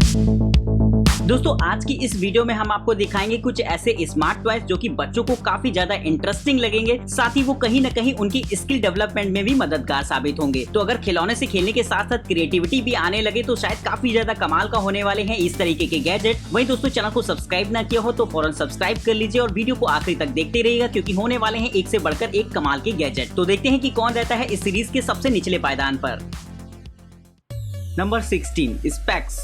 दोस्तों आज की इस वीडियो में हम आपको दिखाएंगे कुछ ऐसे स्मार्ट टॉयज जो कि बच्चों को काफी ज्यादा इंटरेस्टिंग लगेंगे, साथ ही वो कहीं न कहीं उनकी स्किल डेवलपमेंट में भी मददगार साबित होंगे। तो अगर खिलौने से खेलने के साथ साथ क्रिएटिविटी भी आने लगे तो शायद काफी ज्यादा कमाल का होने वाले हैं इस तरीके के गैजेट। वहीं दोस्तों चैनल को सब्सक्राइब ना किया हो तो फौरन सब्सक्राइब कर लीजिए और वीडियो को आखिरी तक देखते रहिएगा, क्योंकि होने वाले हैं एक से बढ़कर एक कमाल के गैजेट। तो देखते हैं कि कौन रहता है इस सीरीज के सबसे निचले पायदान पर। Number 16 specs.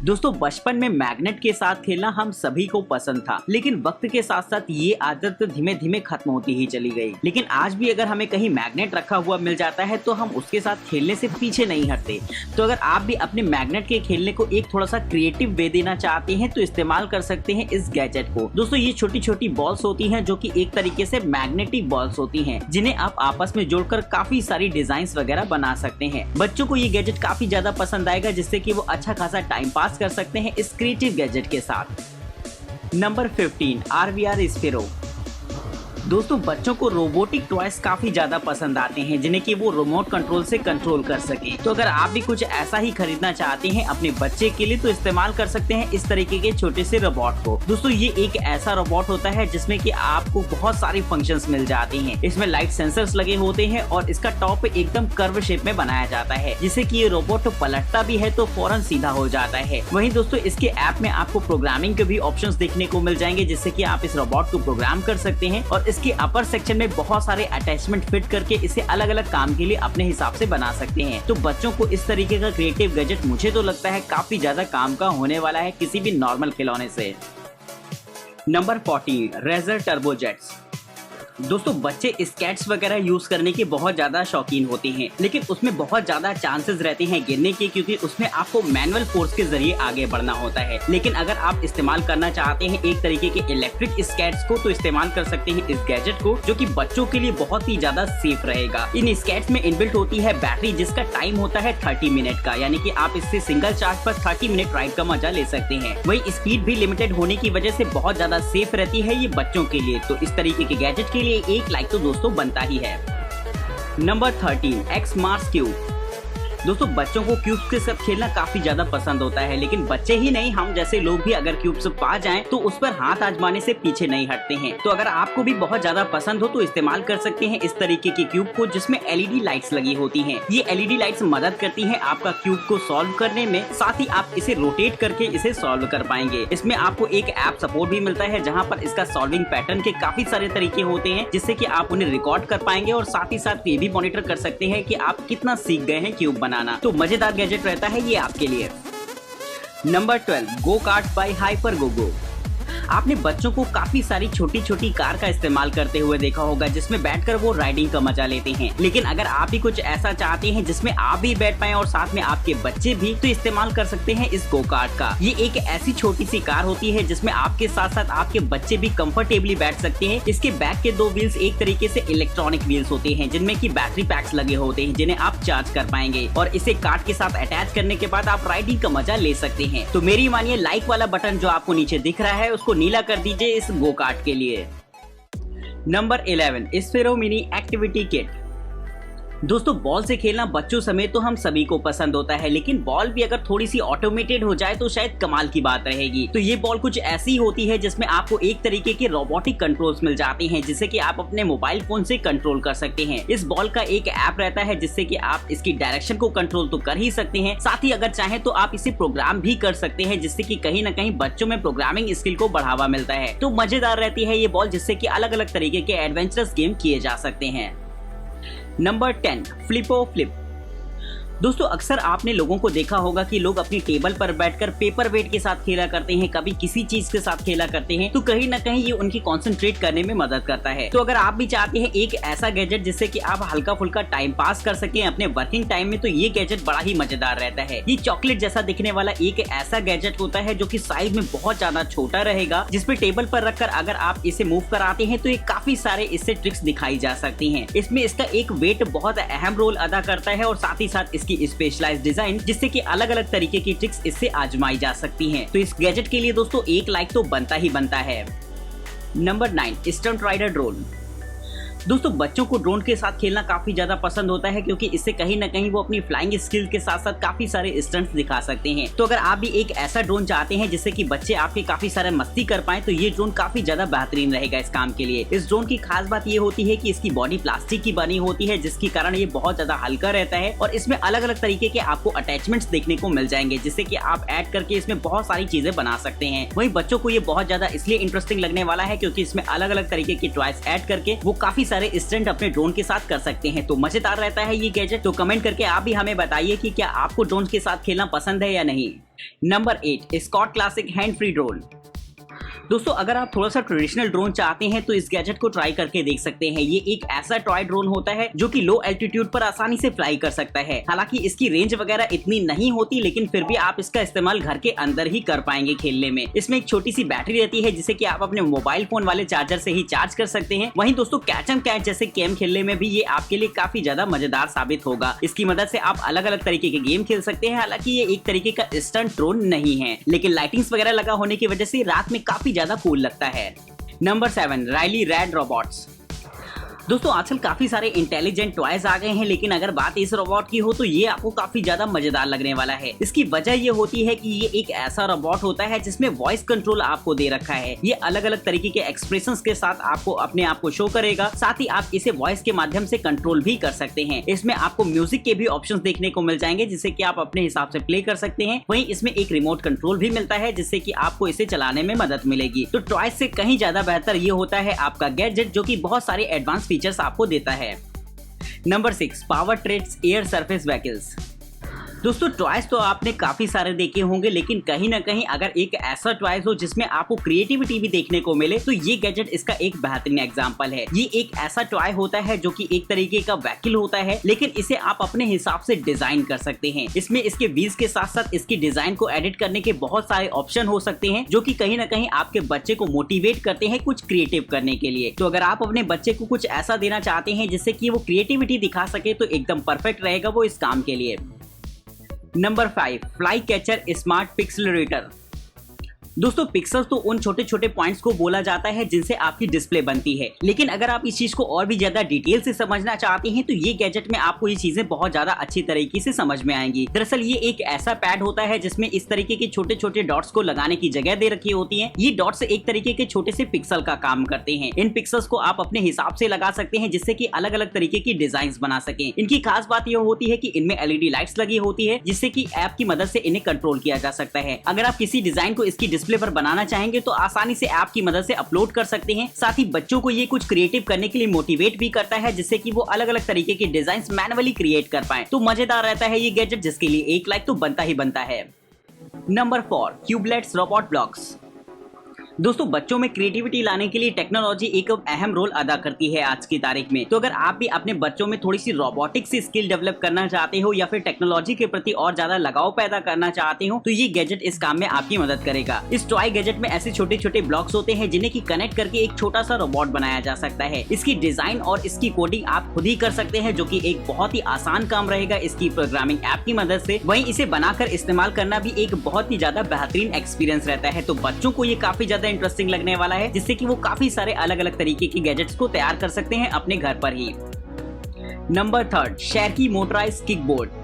दोस्तों बचपन में मैग्नेट के साथ खेलना हम सभी को पसंद था, लेकिन वक्त के साथ साथ ये आदत धीमे धीमे खत्म होती ही चली गई। लेकिन आज भी अगर हमें कहीं मैग्नेट रखा हुआ मिल जाता है तो हम उसके साथ खेलने से पीछे नहीं हटते। तो अगर आप भी अपने मैग्नेट के खेलने को एक थोड़ा सा क्रिएटिव वे देना चाहते हैं तो इस्तेमाल कर सकते हैं इस गैजेट को। दोस्तों ये छोटी छोटी बॉल्स होती हैं जो कि एक तरीके से मैग्नेटिक बॉल्स होती हैं, जिन्हें आप आपस में जोड़कर काफी सारी डिजाइन वगैरह बना सकते हैं। बच्चों को ये गैजेट काफी ज्यादा पसंद आएगा, जिससे कि वो अच्छा खासा टाइम पास कर सकते हैं इस क्रिएटिव गैजेट के साथ। Number 15 RVR स्फेरो। दोस्तों बच्चों को रोबोटिक टॉयज काफी ज्यादा पसंद आते हैं, जिन्हें कि वो रिमोट कंट्रोल से कंट्रोल कर सके। तो अगर आप भी कुछ ऐसा ही खरीदना चाहते हैं अपने बच्चे के लिए तो इस्तेमाल कर सकते हैं इस तरीके के छोटे से रोबोट को। दोस्तों ये एक ऐसा रोबोट होता है जिसमें कि आपको बहुत सारे फंक्शंस मिल जाते हैं। इसमें लाइट सेंसर्स लगे होते हैं और इसका टॉप एकदम कर्व शेप में बनाया जाता है, जिससे कि ये रोबोट पलटता भी है तो फौरन सीधा हो जाता है। वहीं दोस्तों इसके ऐप में आपको प्रोग्रामिंग के भी ऑप्शंस देखने को मिल जाएंगे, जिससे कि आप इस रोबोट को प्रोग्राम कर सकते हैं और इसके अपर सेक्शन में बहुत सारे अटैचमेंट फिट करके इसे अलग अलग काम के लिए अपने हिसाब से बना सकते हैं। तो बच्चों को इस तरीके का क्रिएटिव गैजेट मुझे तो लगता है काफी ज्यादा काम का होने वाला है किसी भी नॉर्मल खिलौने से। Number 14 Razor Turbo Jets. दोस्तों बच्चे स्केट्स वगैरह यूज करने के बहुत ज्यादा शौकीन होते हैं, लेकिन उसमें बहुत ज्यादा चांसेस रहते हैं गिरने के, क्योंकि उसमें आपको मैनुअल फोर्स के जरिए आगे बढ़ना होता है। लेकिन अगर आप इस्तेमाल करना चाहते हैं एक तरीके के इलेक्ट्रिक स्केट्स को तो इस्तेमाल कर सकते हैं इस गैजेट को, जो कि बच्चों के लिए बहुत ही ज्यादा सेफ रहेगा। इन स्केट्स में इनबिल्ट होती है बैटरी, जिसका टाइम होता है 30 मिनट का, यानी कि आप इससे सिंगल चार्ज पर 30 मिनट राइड का मजा ले सकते हैं। वही स्पीड भी लिमिटेड होने की वजह से बहुत ज्यादा सेफ रहती है ये बच्चों के लिए। तो इस तरीके के गैजेट के लिए एक लाइक तो दोस्तों बनता ही है। Number 13 x Mars cube. दोस्तों बच्चों को क्यूब्स के साथ खेलना काफी ज्यादा पसंद होता है, लेकिन बच्चे ही नहीं हम जैसे लोग भी अगर क्यूब्स पा जाएं तो उस पर हाथ आजमाने से पीछे नहीं हटते हैं। तो अगर आपको भी बहुत ज्यादा पसंद हो तो इस्तेमाल कर सकते हैं इस तरीके के क्यूब को, जिसमें LED लाइट्स लगी होती हैं। ये LED लाइट्स मदद करती हैं आपका क्यूब को सॉल्व करने में, साथ ही आप इसे रोटेट करके इसे सॉल्व कर पाएंगे। इसमें आपको एक ऐप सपोर्ट भी मिलता है, जहाँ पर इसका सॉल्विंग पैटर्न के काफी सारे तरीके होते हैं, जिससे कि आप उन्हें रिकॉर्ड कर पाएंगे और साथ ही साथ ये भी मॉनिटर कर सकते हैं कि आप कितना सीख गए हैं क्यूब बनाना। तो मजेदार गैजेट रहता है ये आपके लिए। Number 12 go kart by Hyper GoGo. आपने बच्चों को काफी सारी छोटी छोटी कार का इस्तेमाल करते हुए देखा होगा, जिसमें बैठकर वो राइडिंग का मजा लेते हैं। लेकिन अगर आप भी कुछ ऐसा चाहते हैं जिसमें आप भी बैठ पाएं और साथ में आपके बच्चे भी, तो इस्तेमाल कर सकते हैं इस गो कार्ट का। ये एक ऐसी छोटी सी कार होती है जिसमें आपके साथ साथ आपके बच्चे भी कंफर्टेबली बैठ सकते हैं। इसके बैक के 2 व्हील्स एक तरीके से इलेक्ट्रॉनिक व्हील्स होते हैं, जिनमें की बैटरी पैक्स लगे होते हैं, जिन्हें आप चार्ज कर पाएंगे और इसे कार्ट के साथ अटैच करने के बाद आप राइडिंग का मजा ले सकते हैं। तो मेरी मानिए लाइक वाला बटन जो आपको नीचे दिख रहा है उसको नीला कर दीजिए इस गो कार्ट के लिए। Number 11 Sphero mini activity kit. दोस्तों बॉल से खेलना बच्चों समेत तो हम सभी को पसंद होता है, लेकिन बॉल भी अगर थोड़ी सी ऑटोमेटेड हो जाए तो शायद कमाल की बात रहेगी। तो ये बॉल कुछ ऐसी होती है जिसमें आपको एक तरीके के रोबोटिक कंट्रोल्स मिल जाते हैं, जिससे कि आप अपने मोबाइल फोन से कंट्रोल कर सकते हैं। इस बॉल का एक ऐप रहता है जिससे कि आप इसकी डायरेक्शन को कंट्रोल तो कर ही सकते हैं, साथ ही अगर चाहें तो आप इसे प्रोग्राम भी कर सकते हैं, जिससे कि कहीं ना कहीं बच्चों में प्रोग्रामिंग स्किल को बढ़ावा मिलता है। तो मजेदार रहती है ये बॉल, जिससे कि अलग अलग तरीके के एडवेंचरस गेम किए जा सकते हैं। Number 10 Flipo flip. दोस्तों अक्सर आपने लोगों को देखा होगा कि लोग अपनी टेबल पर बैठकर पेपर वेट के साथ खेला करते हैं, कभी किसी चीज के साथ खेला करते हैं। तो कहीं ना कहीं ये उनकी कंसंट्रेट करने में मदद करता है। तो अगर आप भी चाहते हैं एक ऐसा गैजेट जिससे कि आप हल्का फुल्का टाइम पास कर सकें अपने वर्किंग टाइम में, तो ये गैजेट बड़ा ही मजेदार रहता है। ये चॉकलेट जैसा दिखने वाला एक ऐसा गैजेट होता है जो कि साइज में बहुत ज्यादा छोटा रहेगा, जिसपे टेबल पर रखकर अगर आप इसे मूव कराते हैं तो ये काफी सारे इससे ट्रिक्स दिखाई जा सकती हैं। इसमें इसका एक वेट बहुत अहम रोल अदा करता है और साथ ही साथ की स्पेशलाइज्ड डिजाइन, जिससे कि अलग अलग तरीके की ट्रिक्स इससे आजमाई जा सकती हैं। तो इस गैजेट के लिए दोस्तों एक लाइक तो बनता ही बनता है। Number 9 stunt rider drone. दोस्तों बच्चों को ड्रोन के साथ खेलना काफी ज्यादा पसंद होता है क्योंकि इससे कहीं ना कहीं वो अपनी फ्लाइंग स्किल के साथ साथ काफी सारे स्टंट्स दिखा सकते हैं। तो अगर आप भी एक ऐसा ड्रोन चाहते हैं जिससे कि बच्चे आपके काफी सारे मस्ती कर पाए तो ये ड्रोन काफी ज्यादा बेहतरीन रहेगा इस काम के लिए। इस ड्रोन की खास बात ये होती है कि इसकी बॉडी प्लास्टिक की बनी होती है जिसके कारण ये बहुत ज्यादा हल्का रहता है और इसमें अलग अलग तरीके के आपको अटैचमेंट्स देखने को मिल जाएंगे जिससे कि आप ऐड करके इसमें बहुत सारी चीजें बना सकते हैं। वहीं बच्चों को ये बहुत ज्यादा इसलिए इंटरेस्टिंग लगने वाला है क्योंकि इसमें अलग अलग तरीके की टॉयज ऐड करके वो काफी सारे स्टंट अपने ड्रोन के साथ कर सकते हैं। तो मजेदार रहता है ये गैजेट। तो कमेंट करके आप भी हमें बताइए कि क्या आपको ड्रोन के साथ खेलना पसंद है या नहीं। Number 8 Scott classic hand free drone. दोस्तों अगर आप थोड़ा सा ट्रेडिशनल ड्रोन चाहते हैं तो इस गैजेट को ट्राई करके देख सकते हैं। ये एक ऐसा टॉय ड्रोन होता है जो कि लो एल्टीट्यूड पर आसानी से फ्लाई कर सकता है। हालांकि इसकी रेंज वगैरह इतनी नहीं होती लेकिन फिर भी आप इसका इस्तेमाल घर के अंदर ही कर पाएंगे खेलने में। इसमें एक छोटी सी बैटरी रहती है जिसे कि आप अपने मोबाइल फोन वाले चार्जर से ही चार्ज कर सकते हैं। वहीं दोस्तों कैच एंड कैच जैसे गेम खेलने में भी ये आपके लिए काफी ज्यादा मजेदार साबित होगा। इसकी मदद से आप अलग अलग तरीके के गेम खेल सकते हैं। हालांकि ये एक तरीके का स्टंट ड्रोन नहीं है लेकिन लाइटिंग्स वगैरह लगा होने की वजह से रात में काफी ज्यादा कूल लगता है। Number 7 Riley Rad Robots. दोस्तों आजकल काफी सारे इंटेलिजेंट टॉयज आ गए हैं लेकिन अगर बात इस रोबोट की हो तो ये आपको काफी ज्यादा मजेदार लगने वाला है। इसकी वजह ये होती है कि ये एक ऐसा रोबोट होता है जिसमें वॉइस कंट्रोल आपको दे रखा है। ये अलग अलग तरीके के एक्सप्रेशंस के साथ आपको अपने आप को शो करेगा। साथ ही आप इसे वॉइस के माध्यम से कंट्रोल भी कर सकते हैं। इसमें आपको म्यूजिक के भी ऑप्शंस देखने को मिल जाएंगे जिससे कि आप अपने हिसाब से प्ले कर सकते हैं। वहीं इसमें एक रिमोट कंट्रोल भी मिलता है जिससे कि आपको इसे चलाने में मदद मिलेगी। तो टॉयज से कहीं ज्यादा बेहतर ये होता है आपका गैजेट जो कि बहुत सारे एडवांस फीचर्स आपको देता है। Number 6 power treads air surface vehicles. दोस्तों टॉयज तो आपने काफी सारे देखे होंगे लेकिन कहीं ना कहीं अगर एक ऐसा टॉयज हो जिसमें आपको क्रिएटिविटी भी देखने को मिले तो ये गैजेट इसका एक बेहतरीन एग्जांपल है। ये एक ऐसा टॉय होता है जो कि एक तरीके का व्हीकल होता है लेकिन इसे आप अपने हिसाब से डिजाइन कर सकते हैं। इसमें इसके व्हील्स के साथ साथ इसकी डिजाइन को एडिट करने के बहुत सारे ऑप्शन हो सकते हैं जो कि कहीं ना कहीं आपके बच्चे को मोटिवेट करते हैं कुछ क्रिएटिव करने के लिए। तो अगर आप अपने बच्चे को कुछ ऐसा देना चाहते हैं जिससे कि वो क्रिएटिविटी दिखा सके तो एकदम परफेक्ट रहेगा वो इस काम के लिए। Number 5 fly catcher smart pixelator. दोस्तों पिक्सल्स तो उन छोटे छोटे पॉइंट्स को बोला जाता है जिनसे आपकी डिस्प्ले बनती है लेकिन अगर आप इस चीज को और भी ज्यादा डिटेल से समझना चाहते हैं तो ये गैजेट में आपको ये चीजें बहुत ज्यादा अच्छी तरीके से समझ में आएंगी। दरअसल ये एक ऐसा पैड होता है जिसमें इस तरीके के छोटे छोटे डॉट्स को लगाने की जगह दे रखी होती है। ये डॉट्स एक तरीके के छोटे से पिक्सल का काम करते हैं। इन पिक्सल्स को आप अपने हिसाब से लगा सकते हैं जिससे कि अलग अलग तरीके की डिजाइन बना सके। इनकी खास बात यह होती है कि इनमें LED लाइट्स लगी होती है जिससे कि ऐप की मदद से इन्हें कंट्रोल किया जा सकता है। अगर आप किसी डिजाइन को इसकी डिस्प्ले पर बनाना चाहेंगे तो आसानी से ऐप की मदद से अपलोड कर सकते हैं। साथ ही बच्चों को ये कुछ क्रिएटिव करने के लिए मोटिवेट भी करता है जिससे कि वो अलग अलग तरीके के डिजाइन्स मैन्युअली क्रिएट कर पाए। तो मजेदार रहता है ये गैजेट जिसके लिए एक लाइक तो बनता ही बनता है। Number 4 Cubelets robot blocks. दोस्तों बच्चों में क्रिएटिविटी लाने के लिए टेक्नोलॉजी एक अहम रोल अदा करती है आज की तारीख में। तो अगर आप भी अपने बच्चों में थोड़ी सी रोबोटिक्स की स्किल डेवलप करना चाहते हो या फिर टेक्नोलॉजी के प्रति और ज्यादा लगाव पैदा करना चाहते हो तो ये गैजेट इस काम में आपकी मदद करेगा। इस टॉय गैजेट में ऐसे छोटे छोटे ब्लॉक्स होते हैं जिन्हें की कनेक्ट करके एक छोटा सा रोबोट बनाया जा सकता है। इसकी डिजाइन और इसकी कोडिंग आप खुद ही कर सकते हैं जो की एक बहुत ही आसान काम रहेगा इसकी प्रोग्रामिंग ऐप की मदद से। वहीं इसे बनाकर इस्तेमाल करना भी एक बहुत ही ज्यादा बेहतरीन एक्सपीरियंस रहता है। तो बच्चों को ये काफी ज्यादा इंटरेस्टिंग लगने वाला है जिससे कि वो काफी सारे अलग अलग तरीके के गैजेट्स को तैयार कर सकते हैं अपने घर पर ही। नंबर 3 शेरकी मोटराइज्ड किकबोर्ड।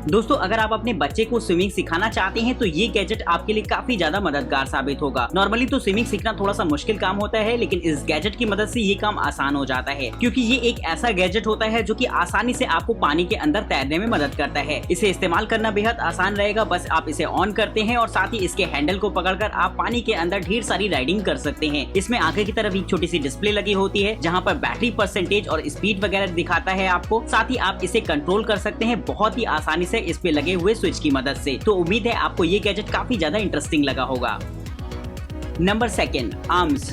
दोस्तों अगर आप अपने बच्चे को स्विमिंग सिखाना चाहते हैं तो ये गैजेट आपके लिए काफी ज्यादा मददगार साबित होगा। नॉर्मली तो स्विमिंग सीखना थोड़ा सा मुश्किल काम होता है लेकिन इस गैजेट की मदद से ये काम आसान हो जाता है क्योंकि ये एक ऐसा गैजेट होता है जो कि आसानी से आपको पानी के अंदर तैरने में मदद करता है। इसे इस्तेमाल करना बेहद आसान रहेगा। बस आप इसे ऑन करते हैं और साथ ही इसके हैंडल को पकड़कर आप पानी के अंदर ढेर सारी राइडिंग कर सकते हैं। इसमें आगे की तरफ एक छोटी सी डिस्प्ले लगी होती है जहाँ पर बैटरी परसेंटेज और स्पीड वगैरह दिखाता है आपको। साथ ही आप इसे कंट्रोल कर सकते हैं बहुत ही आसानी से इस पे लगे हुए स्विच की मदद से। तो उम्मीद है आपको ये गैजेट काफी ज्यादा इंटरेस्टिंग लगा होगा। Number 2 arms.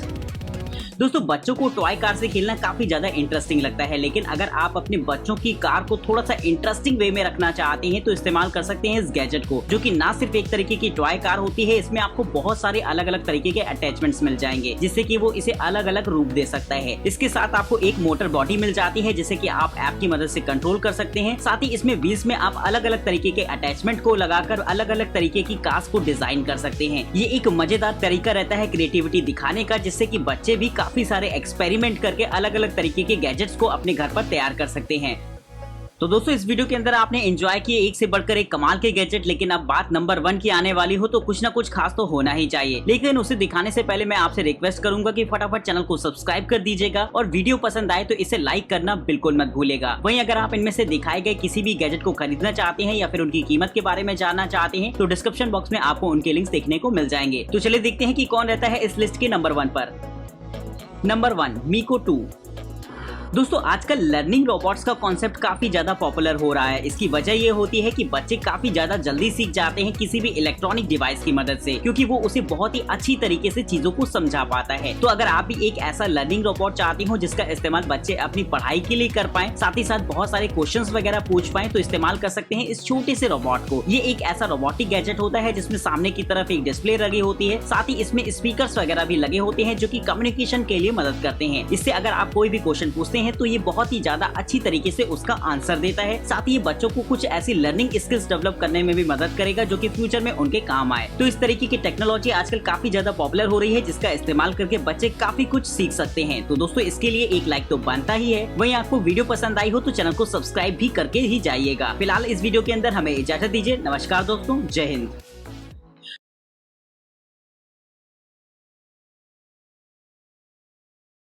दोस्तों बच्चों को टॉय कार से खेलना काफी ज्यादा इंटरेस्टिंग लगता है लेकिन अगर आप अपने बच्चों की कार को थोड़ा सा इंटरेस्टिंग वे में रखना चाहते हैं तो इस्तेमाल कर सकते हैं इस गैजेट को जो कि ना सिर्फ एक तरीके की टॉय कार होती है, इसमें आपको बहुत सारे अलग अलग तरीके के अटैचमेंट्स मिल जाएंगे जिससे कि वो इसे अलग अलग रूप दे सकता है। इसके साथ आपको एक मोटर बॉडी मिल जाती है जिसे कि आप ऐप की मदद से कंट्रोल कर सकते हैं। साथ ही इसमें व्हील्स में आप अलग अलग तरीके के अटैचमेंट को लगाकर अलग अलग तरीके की कार्स को डिजाइन कर सकते हैं। ये एक मजेदार तरीका रहता है क्रिएटिविटी दिखाने का जिससे कि बच्चे भी काफी सारे एक्सपेरिमेंट करके अलग अलग तरीके के गैजेट्स को अपने घर पर तैयार कर सकते हैं। तो दोस्तों इस वीडियो के अंदर आपने एंजॉय किए एक से बढ़कर एक कमाल के गैजेट, लेकिन अब बात नंबर 1 की आने वाली हो तो कुछ ना कुछ खास तो होना ही चाहिए। लेकिन उसे दिखाने से पहले मैं आपसे रिक्वेस्ट करूंगा कि फटाफट चैनल को सब्सक्राइब कर दीजिएगा और वीडियो पसंद आए तो इसे लाइक करना बिल्कुल मत भूलिएगा। वहीं अगर आप इनमें से दिखाए गए किसी भी गैजेट को खरीदना चाहते हैं या फिर उनकी कीमत के बारे में जानना चाहते हैं तो डिस्क्रिप्शन बॉक्स में आपको उनके लिंक्स देखने को मिल जाएंगे। तो चलिए देखते हैं कि कौन रहता है इस लिस्ट के नंबर 1 पर। नंबर 1 मीको 2। दोस्तों आजकल लर्निंग रोबोट्स का कॉन्सेप्ट काफी ज्यादा पॉपुलर हो रहा है। इसकी वजह ये होती है कि बच्चे काफी ज्यादा जल्दी सीख जाते हैं किसी भी इलेक्ट्रॉनिक डिवाइस की मदद से, क्योंकि वो उसे बहुत ही अच्छी तरीके से चीजों को समझा पाता है। तो अगर आप भी एक ऐसा लर्निंग रोबोट चाहते हो जिसका इस्तेमाल बच्चे अपनी पढ़ाई के लिए कर पाए, साथ ही साथ बहुत सारे क्वेश्चंस वगैरह पूछ पाए, तो इस्तेमाल कर सकते हैं इस छोटे से रोबोट को। ये एक ऐसा रोबोटिक गैजेट होता है जिसमें सामने की तरफ एक डिस्प्ले लगी होती है, साथ ही इसमें स्पीकर्स वगैरह भी लगे होते हैं जो कि कम्युनिकेशन के लिए मदद करते हैं। इससे अगर आप कोई भी क्वेश्चन पूछते हैं तो ये बहुत ही ज्यादा अच्छी तरीके से उसका आंसर देता है। साथ ही ये बच्चों को कुछ ऐसी लर्निंग स्किल्स डेवलप करने में भी मदद करेगा जो कि फ्यूचर में उनके काम आए। तो इस तरीके की टेक्नोलॉजी आजकल काफी ज्यादा पॉपुलर हो रही है जिसका इस्तेमाल करके बच्चे काफी कुछ सीख सकते हैं। तो दोस्तों इसके लिए एक लाइक तो बनता ही है। वहीं आपको वीडियो पसंद आई हो तो चैनल को सब्सक्राइब भी करके ही जाइएगा। फिलहाल इस वीडियो के अंदर हमें इजाजत दीजिए। नमस्कार दोस्तों, जय हिंद।